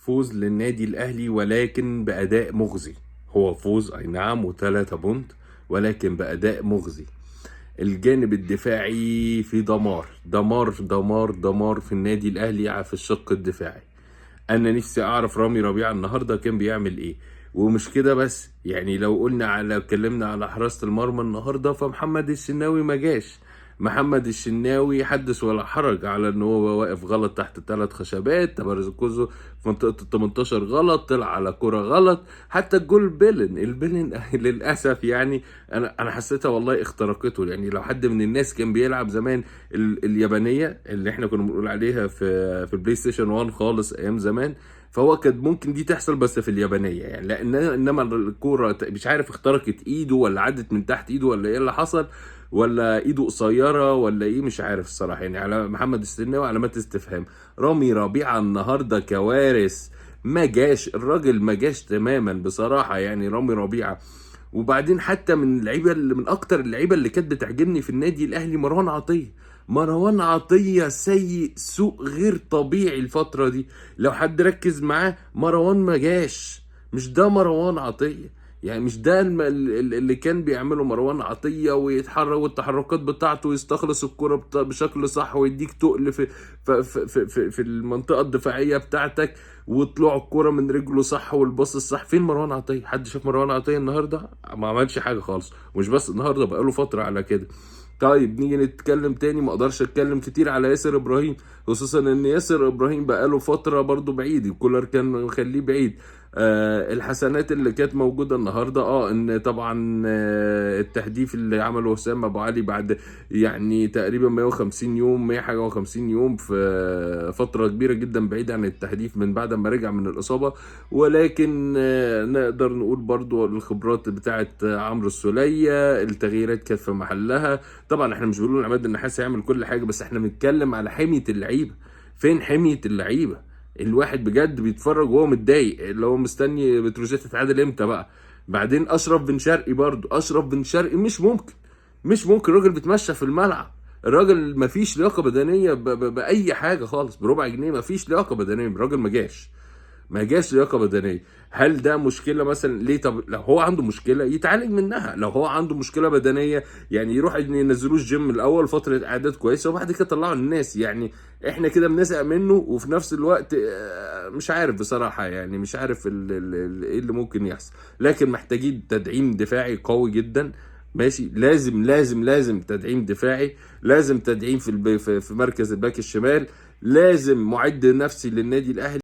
فوز للنادي الأهلي ولكن بأداء مغزي. هو فوز أي نعم و3 بونت، ولكن بأداء مغزي. الجانب الدفاعي في دمار دمار دمار دمار في النادي الأهلي في الشق الدفاعي. أنا نفسي أعرف رامي ربيعة النهاردة كان بيعمل إيه. ومش كده بس، يعني لو اتكلمنا على حراسة المرمى النهاردة، فمحمد الشناوي ما جاش. محمد الشناوي حدث ولا حرج على ان هو واقف غلط تحت 3 خشبات، تبارز كوزو في منطقه ال 18 غلط، طلع على كرة غلط. حتى الجول البيلن للاسف يعني انا حسيتها والله اخترقته. يعني لو حد من الناس كان بيلعب زمان اليابانيه اللي احنا كنا بنقول عليها في البلاي ستيشن 1 خالص ايام زمان، فهو كانت ممكن دي تحصل بس في اليابانيه يعني. انما الكوره مش عارف اخترقت ايده ولا عدت من تحت ايده ولا ايه اللي حصل، ولا ايده قصيره ولا ايه، مش عارف الصراحه. يعني على محمد السناوي علامات استفهام. رامي ربيعه النهارده كوارث، ما جاش الراجل، ما جاش تماما بصراحه يعني رامي ربيعه. وبعدين حتى من اللعيبه من اكتر اللعيبه اللي كانت بتعجبني في النادي الاهلي مروان عطيه. مروان عطيه سيء سوء غير طبيعي الفتره دي. لو حد ركز معاه، مروان ما جاش. مش ده مروان عطيه. يعني مش ده اللي كان بيعمله مروان عطيه، ويتحرك والتحركات بتاعته ويستخلص الكرة بشكل صح، ويديك تقل في المنطقه الدفاعيه بتاعتك، وطلع الكرة من رجله صح والباص الصح. فين مروان عطيه؟ حد شاف مروان عطيه النهارده؟ ما عملش حاجه خالص. ومش بس النهارده، بقاله فتره على كده. طيب نيجي نتكلم تاني، ما اقدرش اتكلم كتير على ياسر ابراهيم، خصوصا ان ياسر ابراهيم بقاله فتره برضو بعيد، كولر كان مخليه بعيد. الحسنات اللي كانت موجوده النهارده ان طبعا التهديف اللي عمله وسام ابو علي بعد يعني تقريبا 150 يوم، 100 حاجه و50 يوم، في فتره كبيره جدا بعيد عن التهديف من بعد ما رجع من الاصابه. ولكن نقدر نقول برضو الخبرات بتاعت عمرو السوليه، التغييرات كانت في محلها. طبعا احنا مش بنقول عماد النحاس هيعمل كل حاجه، بس احنا بنتكلم على حميه اللعيبه. فين حميه اللعيبه؟ الواحد بجد بيتفرج وهو متضايق، اللي هو مستني بتروجيت تتعادل امتى بقى. بعدين اشرف بن شرقي برضو، اشرف بن شرقي مش ممكن الراجل بيتمشى في الملعب. الراجل مفيش لياقه بدنيه باي حاجه خالص، بربع جنيه مفيش لياقه بدنيه. الراجل ما جاش لياقه بدنيه. هل ده مشكله مثلا؟ ليه؟ طب لو هو عنده مشكله يتعالج منها. لو هو عنده مشكله بدنيه يعني يروح ينزلوه الجيم الاول فتره اعداد كويسه، وبعد كده يطلعوا للناس. يعني احنا كده بنزهق منه، وفي نفس الوقت مش عارف بصراحه، يعني مش عارف ايه اللي ممكن يحصل. لكن محتاجين تدعيم دفاعي قوي جدا. ماشي، لازم لازم لازم تدعيم دفاعي، لازم تدعيم في مركز الباك الشمال، لازم معد نفسي للنادي الاهلي.